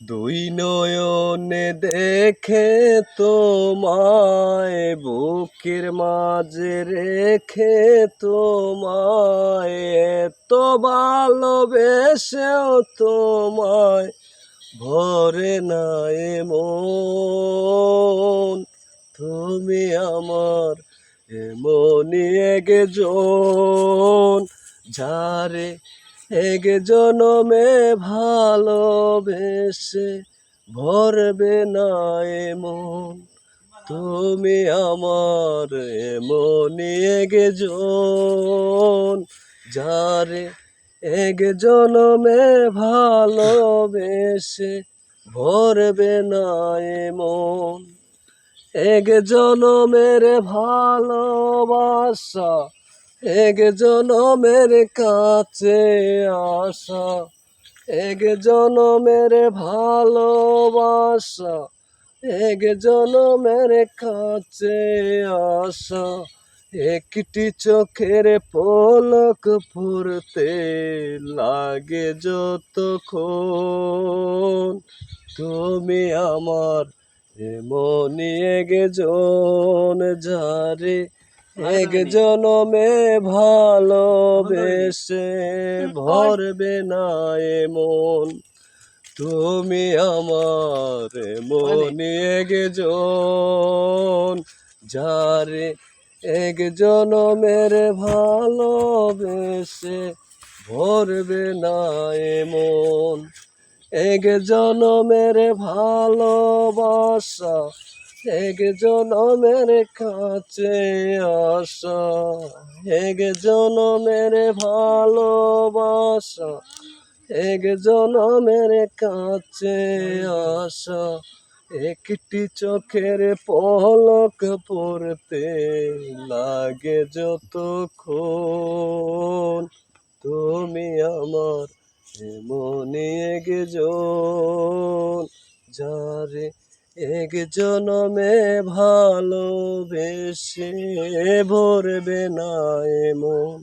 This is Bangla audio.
দুই নয়নে দেখে তোমায়, বুকের মাঝে রেখে তোমায়, এত ভালোবেসেও তোমায় ভরে না এ মন। তুমি আমার এমনই একজন, যারে এক জনমে ভালোবেসে ভরবে না এ মন। তুমি আমার এমনই একজন, যারে এক জনমে ভালোবেসে ভরবে না এ মন। এক জনমের ভালোবাসা, এক জনমের কাছে আসা, এক জনমের ভালোবাসা, এক জনমের কাছে আসা, একটি চোখের পলক পড়তে লাগে যতক্ষণ। তুমি আমার এমনই একজন, যারে এক জনমে ভালোবেসে ভরবে না এ মন। তুমি আমার এমনই একজন, যারে এক জনমের ভালোবেসে ভরবে না এ মন। এক জনমের ভালোবাসা, এক জনমের কাছে আসা, এক জনমের ভালোবাসা, এক জনমের কাছে আসা, একটি চোখের পলক পড়তে লাগে যতক্ষণ। তুমি আমার এমনই একজন, যারে এক জনমে ভালোবেসে ভরবে না এ মন।